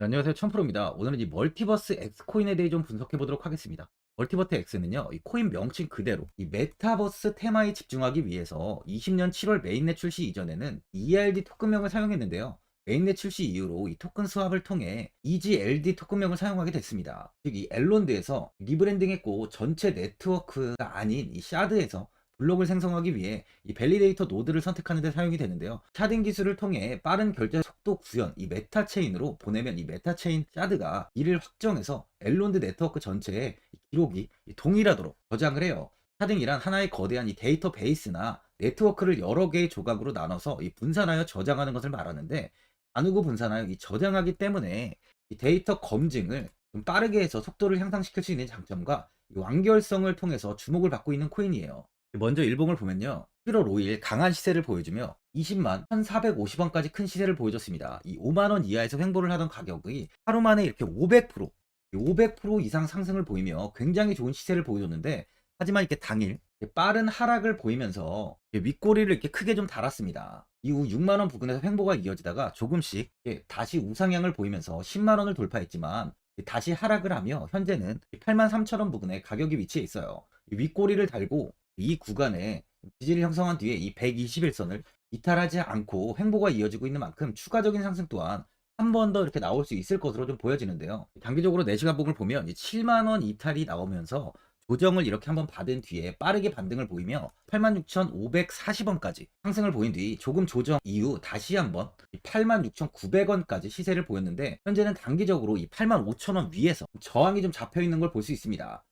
네, 안녕하세요. 천프로입니다. 오늘은 이 멀티버스 X 코인에 대해 좀 분석해 보도록 하겠습니다. 멀티버스 X는요, 이 코인 명칭 그대로 이 메타버스 테마에 집중하기 위해서 20년 7월 메인넷 출시 이전에는 ERD 토큰명을 사용했는데요. 메인넷 출시 이후로 이 토큰 스왑을 통해 EGLD 토큰명을 사용하게 됐습니다. 즉, 이 엘론드에서 리브랜딩했고 전체 네트워크가 아닌 이 샤드에서 블록을 생성하기 위해 이 밸리데이터 노드를 선택하는 데 사용이 되는데요. 샤딩 기술을 통해 빠른 결제 속도 구현, 이 메타 체인으로 보내면 이 메타 체인 샤드가 이를 확정해서 엘론드 네트워크 전체에 기록이 동일하도록 저장을 해요. 샤딩이란 하나의 거대한 이 데이터 베이스나 네트워크를 여러 개의 조각으로 나눠서 이 분산하여 저장하는 것을 말하는데, 나누고 분산하여 이 저장하기 때문에 이 데이터 검증을 좀 빠르게 해서 속도를 향상시킬 수 있는 장점과 이 완결성을 통해서 주목을 받고 있는 코인이에요. 먼저 일봉을 보면요, 7월 5일 강한 시세를 보여주며 20만 1450원까지 큰 시세를 보여줬습니다. 이 5만원 이하에서 횡보를 하던 가격이 하루 만에 이렇게 500% 이상 상승을 보이며 굉장히 좋은 시세를 보여줬는데, 하지만 이렇게 당일 빠른 하락을 보이면서 윗꼬리를 이렇게 크게 좀 달았습니다. 이후 6만원 부근에서 횡보가 이어지다가 조금씩 다시 우상향을 보이면서 10만원을 돌파했지만 다시 하락을 하며 현재는 8만 3천원 부근에 가격이 위치해 있어요. 윗꼬리를 달고 이 구간에 지지를 형성한 뒤에 이 121선을 이탈하지 않고 횡보가 이어지고 있는 만큼 추가적인 상승 또한 한 번 더 이렇게 나올 수 있을 것으로 좀 보여지는데요. 단기적으로 4시간 봉을 보면 7만원 이탈이 나오면서 조정을 이렇게 한번 받은 뒤에 빠르게 반등을 보이며 86,540원까지 상승을 보인 뒤 조금 조정 이후 다시 한번 86,900원까지 시세를 보였는데, 현재는 단기적으로 이 85,000원 위에서 저항이 좀 잡혀 있는 걸 볼 수 있습니다.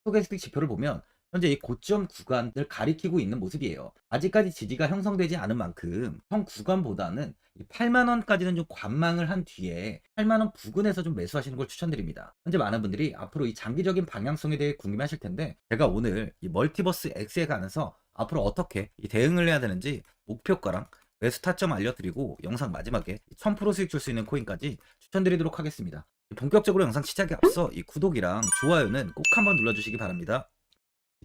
스토캐스틱 지표를 보면 현재 이 고점 구간을 가리키고 있는 모습이에요. 아직까지 지지가 형성되지 않은 만큼 현 구간보다는 8만 원까지는 좀 관망을 한 뒤에 8만 원 부근에서 좀 매수하시는 걸 추천드립니다. 현재 많은 분들이 앞으로 이 장기적인 방향성에 대해 궁금해하실 텐데, 제가 오늘 이 멀티버스 X에 관해서 앞으로 어떻게 이 대응을 해야 되는지 목표가랑 매수 타점 알려드리고, 영상 마지막에 1000% 수익 줄 수 있는 코인까지 추천드리도록 하겠습니다. 본격적으로 영상 시작에 앞서 이 구독이랑 좋아요는 꼭 한번 눌러주시기 바랍니다.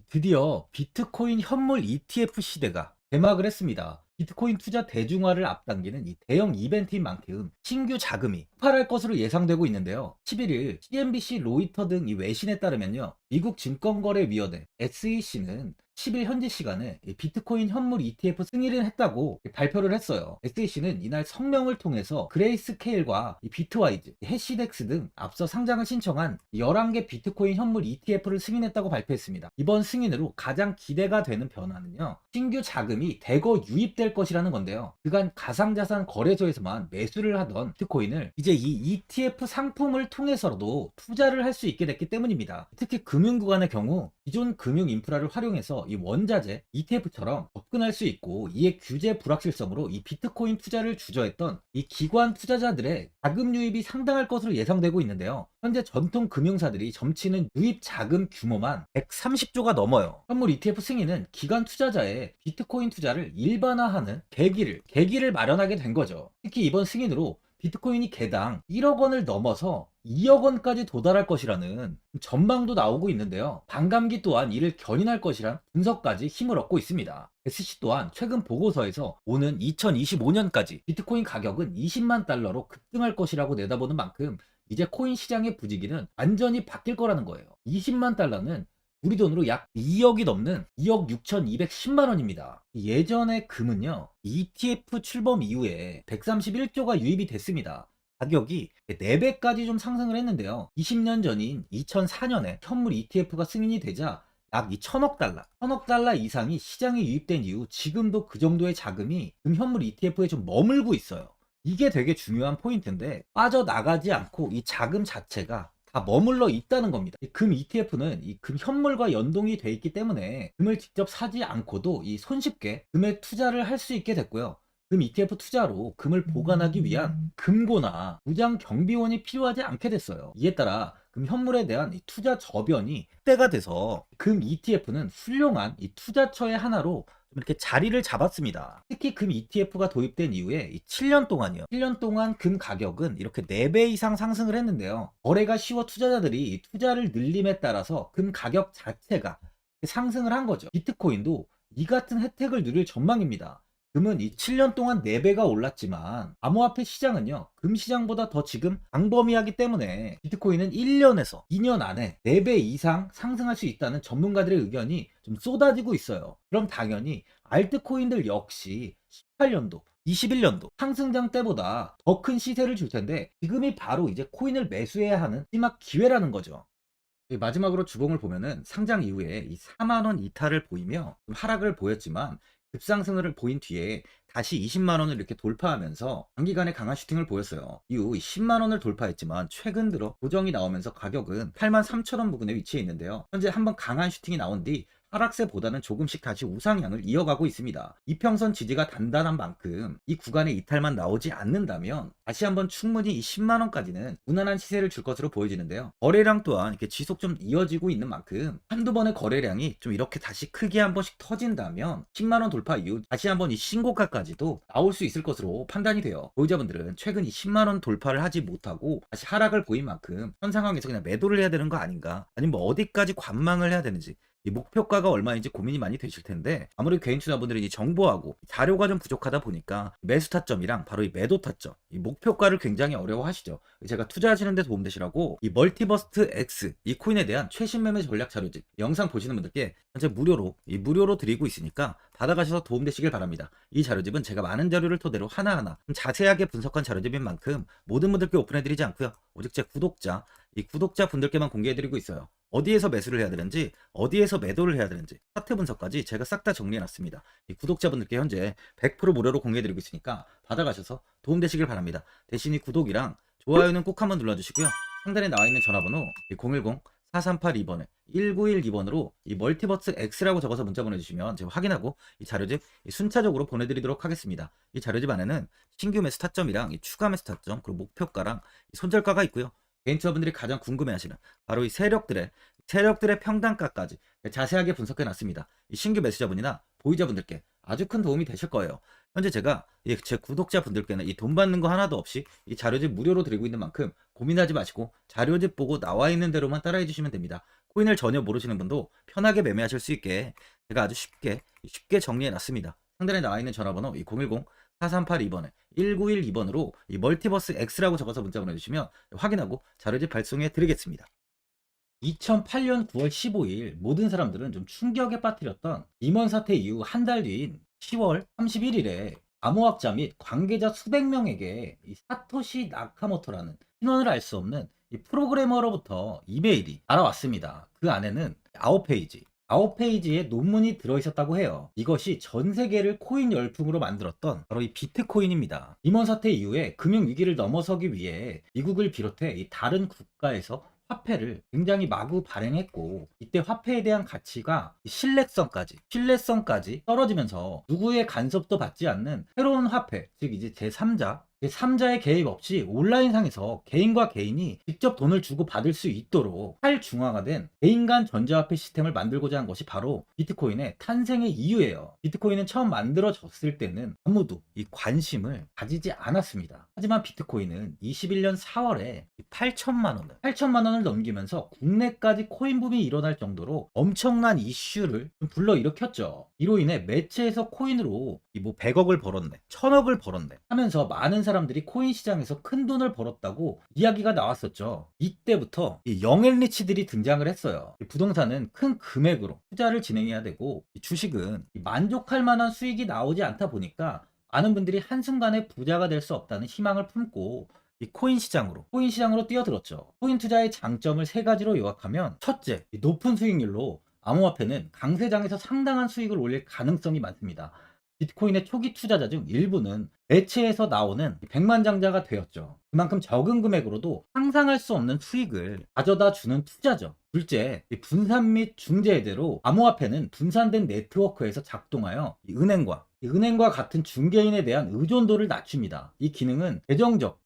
드디어 비트코인 현물 ETF 시대가 개막을 했습니다. 비트코인 투자 대중화를 앞당기는 이 대형 이벤트인 만큼 신규 자금이 폭발할 것으로 예상되고 있는데요. 11일 CNBC, 로이터 등 이 외신에 따르면요, 미국 증권거래위원회 SEC는 10일 현지 시간에 비트코인 현물 ETF 승인을 했다고 발표를 했어요. SEC는 이날 성명을 통해서 그레이스케일과 비트와이즈, 해시덱스 등 앞서 상장을 신청한 11개 비트코인 현물 ETF를 승인했다고 발표했습니다. 이번 승인으로 가장 기대가 되는 변화는요, 신규 자금이 대거 유입될 것이라는 건데요. 그간 가상자산 거래소에서만 매수를 하던 비트코인을 이제 이 ETF 상품을 통해서도 투자를 할 수 있게 됐기 때문입니다. 특히 금융구간의 경우 기존 금융 인프라를 활용해서 이 원자재 ETF처럼 접근할 수 있고, 이에 규제 불확실성으로 이 비트코인 투자를 주저했던 이 기관 투자자들의 자금 유입이 상당할 것으로 예상되고 있는데요. 현재 전통 금융사들이 점치는 유입 자금 규모만 130조가 넘어요. 현물 ETF 승인은 기관 투자자의 비트코인 투자를 일반화하는 계기를 마련하게 된 거죠. 특히 이번 승인으로 비트코인이 개당 1억 원을 넘어서 2억 원까지 도달할 것이라는 전망도 나오고 있는데요. 반감기 또한 이를 견인할 것이란 분석까지 힘을 얻고 있습니다. SC 또한 최근 보고서에서 오는 2025년까지 비트코인 가격은 20만 달러로 급등할 것이라고 내다보는 만큼 이제 코인 시장의 부지기는 완전히 바뀔 거라는 거예요. 20만 달러는 우리 돈으로 약 2억이 넘는 2억 6,210만 원입니다. 예전에 금은요, ETF 출범 이후에 131조가 유입이 됐습니다. 가격이 4배까지 좀 상승을 했는데요. 20년 전인 2004년에 현물 ETF가 승인이 되자 약 1000억 달러 이상이 시장에 유입된 이후 지금도 그 정도의 자금이 현물 ETF에 좀 머물고 있어요. 이게 되게 중요한 포인트인데, 빠져나가지 않고 이 자금 자체가 다 머물러 있다는 겁니다. 금 ETF는 이 금 현물과 연동이 돼 있기 때문에 금을 직접 사지 않고도 이 손쉽게 금에 투자를 할 수 있게 됐고요. 금 ETF 투자로 금을 보관하기 위한 금고나 무장 경비원이 필요하지 않게 됐어요. 이에 따라 금 현물에 대한 이 투자 저변이 확대가 돼서 금 ETF는 훌륭한 이 투자처의 하나로 좀 이렇게 자리를 잡았습니다. 특히 금 ETF가 도입된 이후에 이 7년 동안이요. 7년 동안 금 가격은 이렇게 4배 이상 상승을 했는데요. 거래가 쉬워 투자자들이 이 투자를 늘림에 따라서 금 가격 자체가 상승을 한 거죠. 비트코인도 이 같은 혜택을 누릴 전망입니다. 금은 이 7년 동안 4배가 올랐지만 암호화폐 시장은요, 금 시장보다 더 지금 광범위하기 때문에 비트코인은 1년에서 2년 안에 4배 이상 상승할 수 있다는 전문가들의 의견이 좀 쏟아지고 있어요. 그럼 당연히 알트코인들 역시 18년도 21년도 상승장 때보다 더 큰 시세를 줄 텐데, 지금이 바로 이제 코인을 매수해야 하는 마지막 기회라는 거죠. 마지막으로 주봉을 보면은 상장 이후에 이 4만 원 이탈을 보이며 좀 하락을 보였지만, 급상승을 보인 뒤에 다시 20만 원을 이렇게 돌파하면서 단기간에 강한 슈팅을 보였어요. 이후 10만 원을 돌파했지만 최근 들어 고정이 나오면서 가격은 8만 3천 원 부근에 위치해 있는데요. 현재 한번 강한 슈팅이 나온 뒤 하락세보다는 조금씩 다시 우상향을 이어가고 있습니다. 이평선 지지가 단단한 만큼 이 구간의 이탈만 나오지 않는다면 다시 한번 충분히 이 10만 원까지는 무난한 시세를 줄 것으로 보여지는데요. 거래량 또한 이렇게 지속 좀 이어지고 있는 만큼 한두 번의 거래량이 좀 이렇게 다시 크게 한 번씩 터진다면 10만 원 돌파 이후 다시 한번 이 신고가까지도 나올 수 있을 것으로 판단이 돼요. 보유자분들은 최근 이 10만 원 돌파를 하지 못하고 다시 하락을 보인 만큼 현 상황에서 그냥 매도를 해야 되는 거 아닌가, 아니면 뭐 어디까지 관망을 해야 되는지, 이 목표가가 얼마인지 고민이 많이 되실 텐데, 아무래도 개인 투자분들이 이 정보하고 자료가 좀 부족하다 보니까 매수 타점이랑 바로 이 매도 타점, 이 목표가를 굉장히 어려워하시죠. 제가 투자하시는 데 도움되시라고 이 멀티버스트 X 이 코인에 대한 최신 매매 전략 자료집 영상 보시는 분들께 현재 무료로 드리고 있으니까 받아가셔서 도움되시길 바랍니다. 이 자료집은 제가 많은 자료를 토대로 하나하나 좀 자세하게 분석한 자료집인 만큼 모든 분들께 오픈해드리지 않고요, 오직 제 이 구독자 분들께만 공개해드리고 있어요. 어디에서 매수를 해야 되는지, 어디에서 매도를 해야 되는지 차트 분석까지 제가 싹 다 정리해놨습니다. 이 구독자분들께 현재 100% 무료로 공개해드리고 있으니까 받아가셔서 도움되시길 바랍니다. 대신 이 구독이랑 좋아요는 꼭 한번 눌러주시고요. 상단에 나와있는 전화번호 010-4382번에 1912번으로 이 멀티버스 X라고 적어서 문자 보내주시면 제가 확인하고 이 자료집 순차적으로 보내드리도록 하겠습니다. 이 자료집 안에는 신규 매수 타점이랑 이 추가 매수 타점, 그리고 목표가랑 이 손절가가 있고요. 개인 투자분들이 가장 궁금해하시는 바로 이 세력들의 평단가까지 자세하게 분석해 놨습니다. 이 신규 매수자분이나 보유자분들께 아주 큰 도움이 되실 거예요. 현재 제가 제 구독자분들께는 이 돈 받는 거 하나도 없이 이 자료집 무료로 드리고 있는 만큼 고민하지 마시고 자료집 보고 나와 있는 대로만 따라해 주시면 됩니다. 코인을 전혀 모르시는 분도 편하게 매매하실 수 있게 제가 아주 쉽게 정리해 놨습니다. 상단에 나와 있는 전화번호 010-4382번에 1912번으로 이 멀티버스 X라고 적어서 문자 보내주시면 확인하고 자료집 발송해 드리겠습니다. 2008년 9월 15일 모든 사람들은 좀 충격에 빠뜨렸던 리먼 사태 이후 한 달 뒤인 10월 31일에 암호학자 및 관계자 수백 명에게 이 사토시 나카모토라는 신원을 알 수 없는 이 프로그래머로부터 이메일이 알아왔습니다. 그 안에는 9페이지의 논문이 들어있었다고 해요. 이것이 전 세계를 코인 열풍으로 만들었던 바로 이 비트코인입니다. 리먼 사태 이후에 금융위기를 넘어서기 위해 미국을 비롯해 이 다른 국가에서 화폐를 굉장히 마구 발행했고, 이때 화폐에 대한 가치가 신뢰성까지 떨어지면서 누구의 간섭도 받지 않는 새로운 화폐, 즉 이제 제3자의 개입 없이 온라인상에서 개인과 개인이 직접 돈을 주고 받을 수 있도록 탈중앙화된 개인 간 전자화폐 시스템을 만들고자 한 것이 바로 비트코인의 탄생의 이유예요. 비트코인은 처음 만들어졌을 때는 아무도 이 관심을 가지지 않았습니다. 하지만 비트코인은 21년 4월에 8천만 원을 넘기면서 국내까지 코인 붐이 일어날 정도로 엄청난 이슈를 불러일으켰죠. 이로 인해 매체에서 코인으로 뭐 100억을 벌었네, 1000억을 벌었네 하면서 많은 사람들이 코인 시장에서 큰 돈을 벌었다고 이야기가 나왔었죠. 이때부터 이 영앤리치들이 등장을 했어요. 부동산은 큰 금액으로 투자를 진행해야 되고, 주식은 만족할 만한 수익이 나오지 않다 보니까 많은 분들이 한순간에 부자가 될 수 없다는 희망을 품고 이 코인 시장으로 뛰어들었죠. 코인 투자의 장점을 세 가지로 요약하면, 첫째, 높은 수익률로 암호화폐는 강세장에서 상당한 수익을 올릴 가능성이 많습니다. 비트코인의 초기 투자자 중 일부는 매체에서 나오는 백만장자가 되었죠. 그만큼 적은 금액으로도 상상할 수 없는 수익을 가져다 주는 투자죠. 둘째, 분산 및 중재 해제로 암호화폐는 분산된 네트워크에서 작동하여 은행과 같은 중개인에 대한 의존도를 낮춥니다. 이 기능은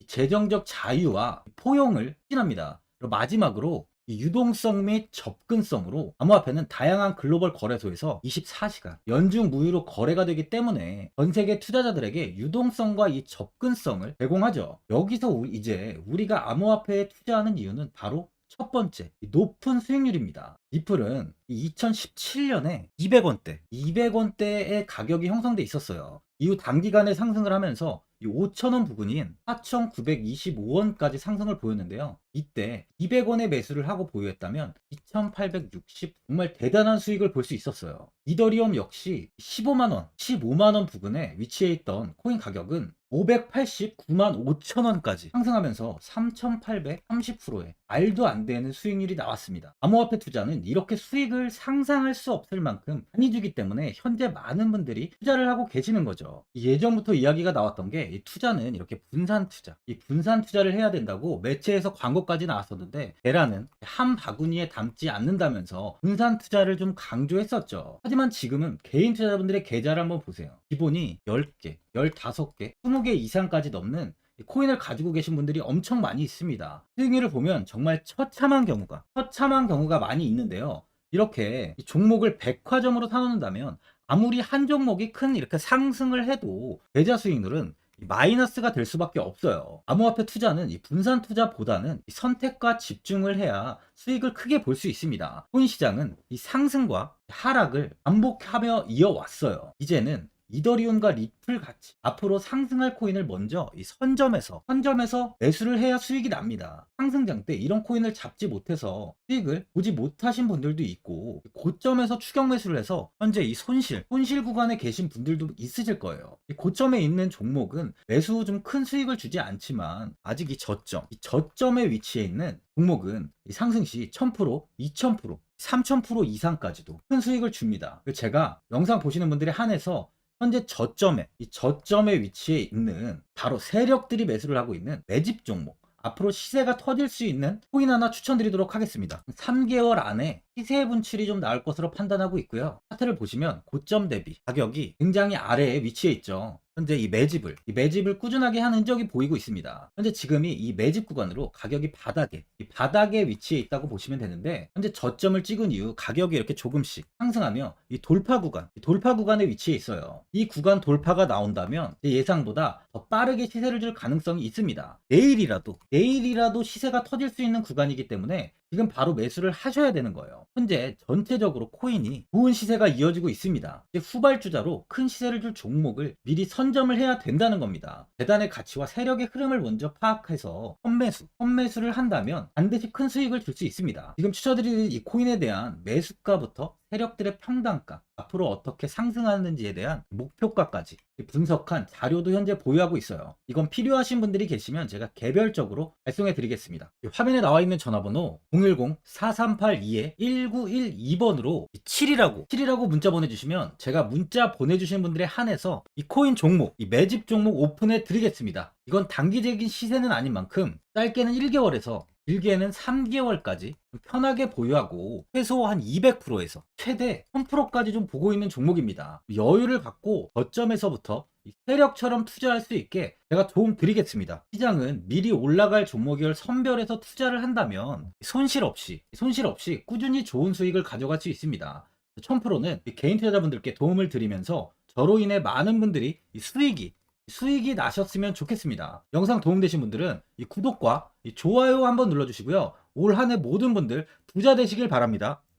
재정적 자유와 포용을 추진합니다. 마지막으로 이 유동성 및 접근성으로 암호화폐는 다양한 글로벌 거래소에서 24시간 연중 무휴로 거래가 되기 때문에 전 세계 투자자들에게 유동성과 이 접근성을 제공하죠. 여기서 이제 우리가 암호화폐에 투자하는 이유는 바로 첫 번째, 이 높은 수익률입니다. 리플은 2017년에 200원대, 200원대의 가격이 형성돼 있었어요. 이후 단기간에 상승을 하면서 이 5,000원 부근인 4,925원까지 상승을 보였는데요. 이때 200원에 매수를 하고 보유했다면 2,860 정말 대단한 수익을 볼 수 있었어요. 이더리움 역시 15만원, 15만원 부근에 위치해 있던 코인 가격은 589만 5천원까지 상승하면서 3,830%의 말도 안 되는 수익률이 나왔습니다. 암호화폐 투자는 이렇게 수익을 상상할 수 없을 만큼 많이 주기 때문에 현재 많은 분들이 투자를 하고 계시는 거죠. 예전부터 이야기가 나왔던 게 이 투자는 이렇게 분산 투자, 이 분산 투자를 해야 된다고 매체에서 광고까지 나왔었는데 테라는 한 바구니에 담지 않는다면서 분산 투자를 좀 강조했었죠. 하지만 지금은 개인 투자자분들의 계좌를 한번 보세요. 기본이 10개, 15개, 20개 이상까지 넘는 코인을 가지고 계신 분들이 엄청 많이 있습니다. 수익률을 보면 정말 처참한 경우가 많이 있는데요. 이렇게 이 종목을 백화점으로 사놓는다면 아무리 한 종목이 큰 이렇게 상승을 해도 계좌 수익률은 마이너스가 될 수밖에 없어요. 암호화폐 투자는 이 분산 투자보다는 이 선택과 집중을 해야 수익을 크게 볼 수 있습니다. 코인 시장은 이 상승과 하락을 반복하며 이어왔어요. 이제는 이더리움과 리플 같이 앞으로 상승할 코인을 먼저 이 선점에서 매수를 해야 수익이 납니다. 상승장 때 이런 코인을 잡지 못해서 수익을 보지 못하신 분들도 있고, 고점에서 추격 매수를 해서 현재 이 손실 구간에 계신 분들도 있으실 거예요. 이 고점에 있는 종목은 매수 후 좀 큰 수익을 주지 않지만 아직 이 저점에 위치해 있는 종목은 이 상승 시 1000%, 2000%, 3000% 이상까지도 큰 수익을 줍니다. 제가 영상 보시는 분들에 한해서 현재 저점에 위치해 있는 바로 세력들이 매수를 하고 있는 매집 종목, 앞으로 시세가 터질 수 있는 코인 하나 추천드리도록 하겠습니다. 3개월 안에 시세 분출이 좀 나올 것으로 판단하고 있고요. 차트를 보시면 고점 대비 가격이 굉장히 아래에 위치해 있죠. 현재 이 매집을 꾸준하게 한 흔적이 보이고 있습니다. 현재 지금이 이 매집 구간으로 가격이 바닥에 위치해 있다고 보시면 되는데, 현재 저점을 찍은 이후 가격이 이렇게 조금씩 상승하며 이 돌파 구간에 위치해 있어요. 이 구간 돌파가 나온다면 예상보다 더 빠르게 시세를 줄 가능성이 있습니다. 내일이라도 시세가 터질 수 있는 구간이기 때문에 지금 바로 매수를 하셔야 되는 거예요. 현재 전체적으로 코인이 좋은 시세가 이어지고 있습니다. 후발주자로 큰 시세를 줄 종목을 미리 선점을 해야 된다는 겁니다. 재단의 가치와 세력의 흐름을 먼저 파악해서 선매수를 한다면 반드시 큰 수익을 줄 수 있습니다. 지금 추천드리는 이 코인에 대한 매수가부터 세력들의 평단가, 앞으로 어떻게 상승하는지에 대한 목표가까지 분석한 자료도 현재 보유하고 있어요. 이건 필요하신 분들이 계시면 제가 개별적으로 발송해 드리겠습니다. 화면에 나와 있는 전화번호 010-4382-1912번으로 7이라고 문자 보내주시면 제가 문자 보내주시는 분들에 한해서 이 코인 종목, 이 매집 종목 오픈해 드리겠습니다. 이건 단기적인 시세는 아닌 만큼 짧게는 1개월에서 길게는 3개월까지 편하게 보유하고 최소 한 200%에서 최대 1000%까지 좀 보고 있는 종목입니다. 여유를 갖고 저점에서부터 세력처럼 투자할 수 있게 제가 도움 드리겠습니다. 시장은 미리 올라갈 종목을 선별해서 투자를 한다면 손실 없이 꾸준히 좋은 수익을 가져갈 수 있습니다. 1000%는 개인 투자자분들께 도움을 드리면서 저로 인해 많은 분들이 수익이 나셨으면 좋겠습니다. 영상 도움되신 분들은 이 구독과 이 좋아요 한번 눌러주시고요. 올 한 해 모든 분들 부자 되시길 바랍니다.